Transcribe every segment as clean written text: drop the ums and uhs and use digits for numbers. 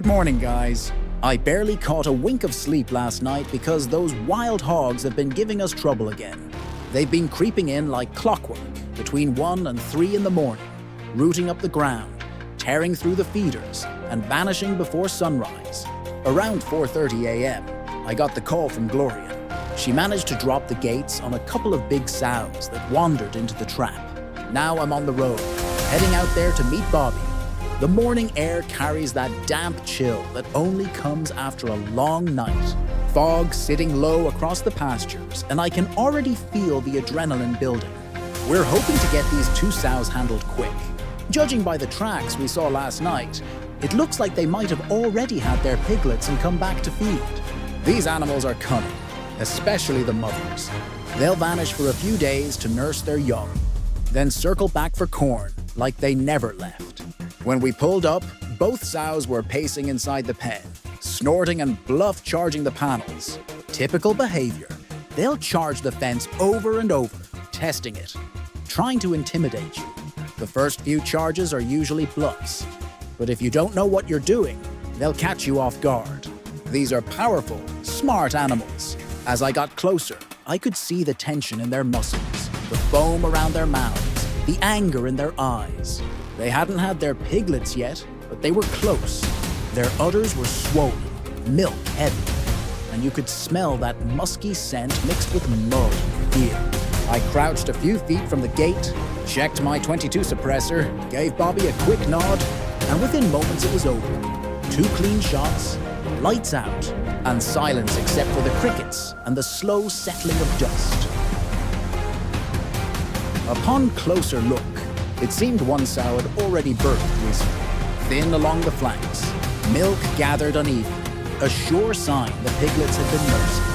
Good morning, guys. I barely caught a wink of sleep last night because those wild hogs have been giving us trouble again. They've been creeping in like clockwork between 1 and 3 in the morning, rooting up the ground, tearing through the feeders, and vanishing before sunrise. Around 4:30 a.m., I got the call from Gloria. She managed to drop the gates on a couple of big sows that wandered into the trap. Now I'm on the road, heading out there to meet Bobby. The morning air carries that damp chill that only comes after a long night. Fog sitting low across the pastures, and I can already feel the adrenaline building. We're hoping to get these 2 sows handled quick. Judging by the tracks we saw last night, it looks like they might have already had their piglets and come back to feed. These animals are cunning, especially the mothers. They'll vanish for a few days to nurse their young, then circle back for corn like they never left. When we pulled up, both sows were pacing inside the pen, snorting and bluff charging the panels. Typical behavior. They'll charge the fence over and over, testing it, trying to intimidate you. The first few charges are usually bluffs, but if you don't know what you're doing, they'll catch you off guard. These are powerful, smart animals. As I got closer, I could see the tension in their muscles, the foam around their mouths, the anger in their eyes. They hadn't had their piglets yet, but they were close. Their udders were swollen, milk heavy, and you could smell that musky scent mixed with mud and fear. I crouched a few feet from the gate, checked my .22 suppressor, gave Bobby a quick nod, and within moments it was over. 2 clean shots, lights out, and silence except for the crickets and the slow settling of dust. Upon closer look, it seemed one sow had already birthed recently, thin along the flanks, milk gathered uneven, a sure sign the piglets had been nursing.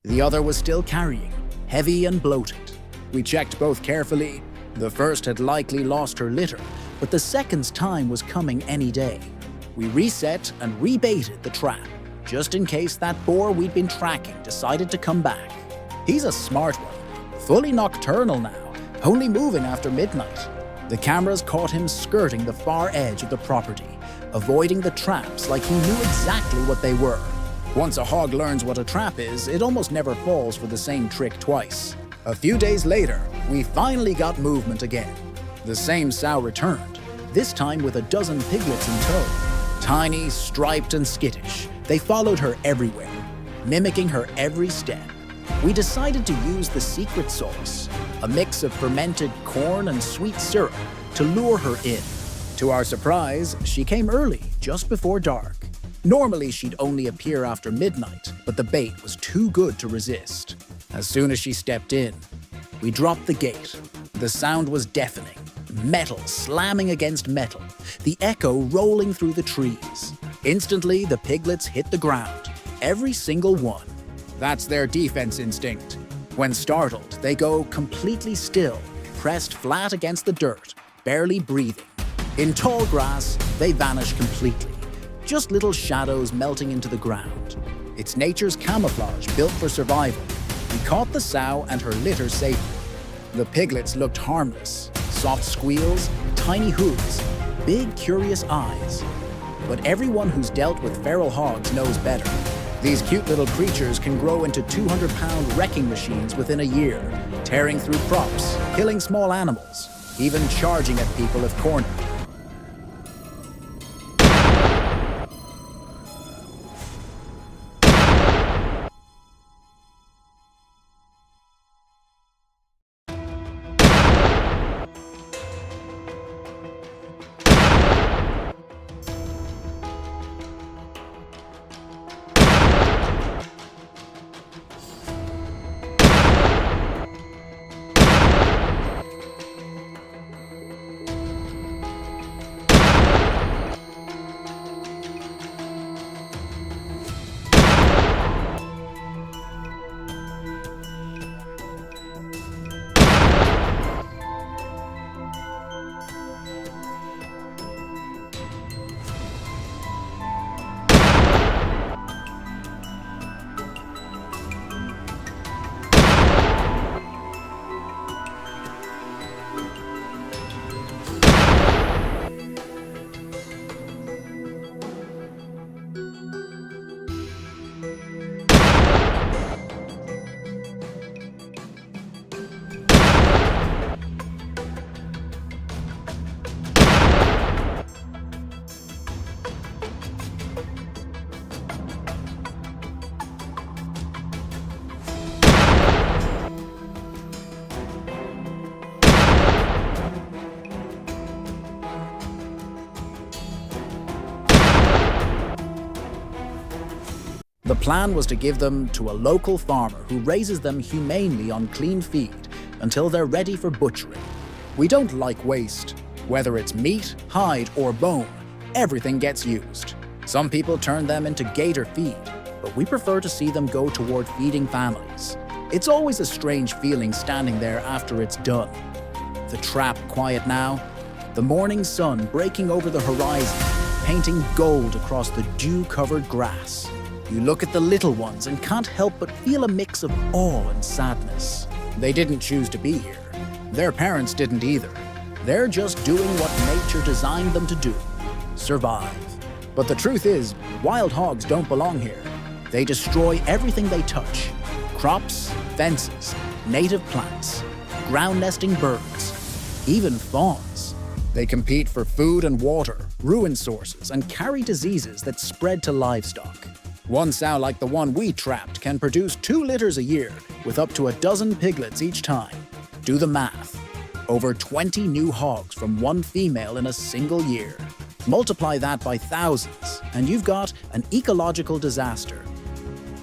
The other was still carrying, heavy and bloated. We checked both carefully. The first had likely lost her litter, but the second's time was coming any day. We reset and rebaited the trap, just in case that boar we'd been tracking decided to come back. He's a smart one, fully nocturnal now, only moving after midnight. The cameras caught him skirting the far edge of the property, avoiding the traps like he knew exactly what they were. Once a hog learns what a trap is, it almost never falls for the same trick twice. A few days later, we finally got movement again. The same sow returned, this time with a dozen piglets in tow. Tiny, striped, and skittish, they followed her everywhere, mimicking her every step. We decided to use the secret sauce, a mix of fermented corn and sweet syrup, to lure her in. To our surprise, she came early, just before dark. Normally, she'd only appear after midnight, but the bait was too good to resist. As soon as she stepped in, we dropped the gate. The sound was deafening, metal slamming against metal, the echo rolling through the trees. Instantly, the piglets hit the ground, every single one. That's their defense instinct. When startled, they go completely still, pressed flat against the dirt, barely breathing. In tall grass, they vanish completely, just little shadows melting into the ground. It's nature's camouflage built for survival. We caught the sow and her litter safely. The piglets looked harmless, soft squeals, tiny hooves, big curious eyes. But everyone who's dealt with feral hogs knows better. These cute little creatures can grow into 200-pound wrecking machines within a year, tearing through crops, killing small animals, even charging at people if cornered. The plan was to give them to a local farmer who raises them humanely on clean feed until they're ready for butchering. We don't like waste. Whether it's meat, hide, or bone, everything gets used. Some people turn them into gator feed, but we prefer to see them go toward feeding families. It's always a strange feeling standing there after it's done. The trap quiet now, the morning sun breaking over the horizon, painting gold across the dew-covered grass. You look at the little ones and can't help but feel a mix of awe and sadness. They didn't choose to be here. Their parents didn't either. They're just doing what nature designed them to do, survive. But the truth is, wild hogs don't belong here. They destroy everything they touch. Crops, fences, native plants, ground-nesting birds, even fawns. They compete for food and water, ruin sources, and carry diseases that spread to livestock. One sow like the one we trapped can produce 2 litters a year, with up to a dozen piglets each time. Do the math. Over 20 new hogs from one female in a single year. Multiply that by thousands, and you've got an ecological disaster.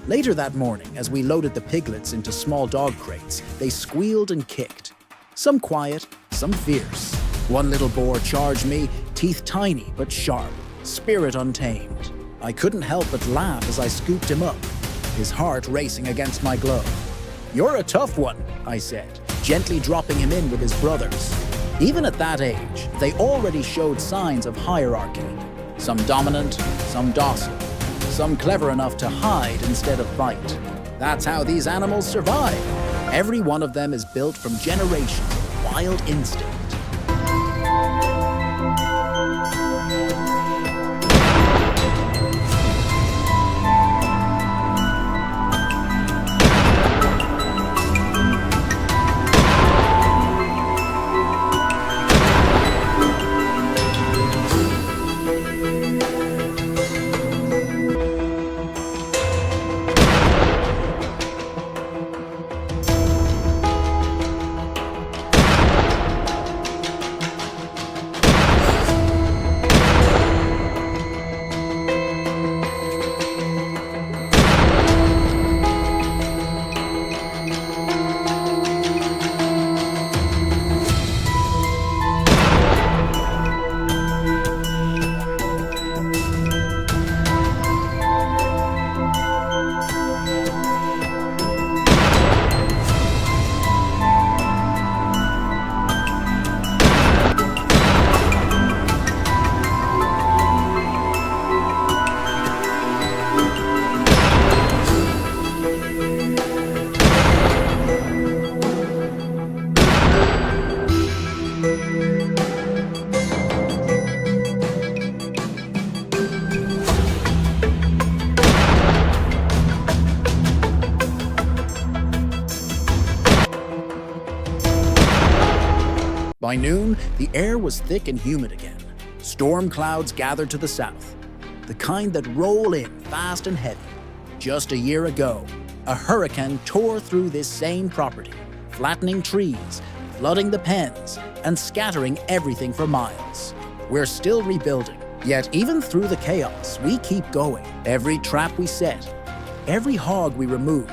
Later that morning, as we loaded the piglets into small dog crates, they squealed and kicked. Some quiet, some fierce. One little boar charged me, teeth tiny but sharp, spirit untamed. I couldn't help but laugh as I scooped him up, his heart racing against my glove. "You're a tough one," I said, gently dropping him in with his brothers. Even at that age, they already showed signs of hierarchy. Some dominant, some docile, some clever enough to hide instead of fight. That's how these animals survive. Every one of them is built from generations of wild instinct. By noon, the air was thick and humid again. Storm clouds gathered to the south, the kind that roll in fast and heavy. Just a year ago, a hurricane tore through this same property, flattening trees, flooding the pens, and scattering everything for miles. We're still rebuilding, yet even through the chaos, we keep going. Every trap we set, every hog we remove,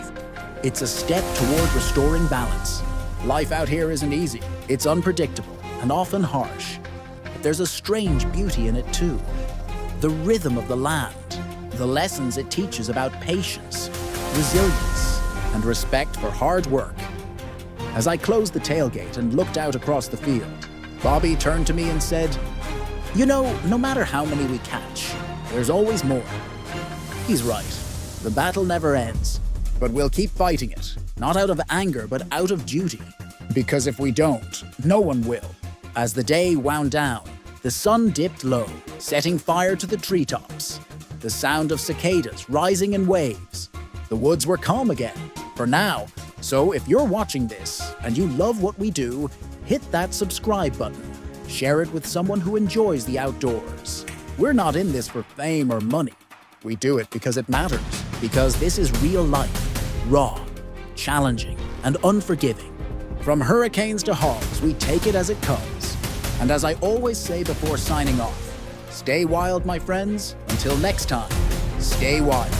it's a step toward restoring balance. Life out here isn't easy. It's unpredictable and often harsh. But there's a strange beauty in it too. The rhythm of the land, the lessons it teaches about patience, resilience, and respect for hard work. As I closed the tailgate and looked out across the field, Bobby turned to me and said, "You know, no matter how many we catch, there's always more." He's right. The battle never ends, but we'll keep fighting it, not out of anger, but out of duty. Because if we don't, no one will. As the day wound down, the sun dipped low, setting fire to the treetops. The sound of cicadas rising in waves. The woods were calm again, for now. So if you're watching this and you love what we do, hit that subscribe button. Share it with someone who enjoys the outdoors. We're not in this for fame or money. We do it because it matters, because this is real life, raw, challenging, and unforgiving. From hurricanes to hogs, we take it as it comes. And as I always say before signing off, stay wild, my friends. Until next time, stay wild.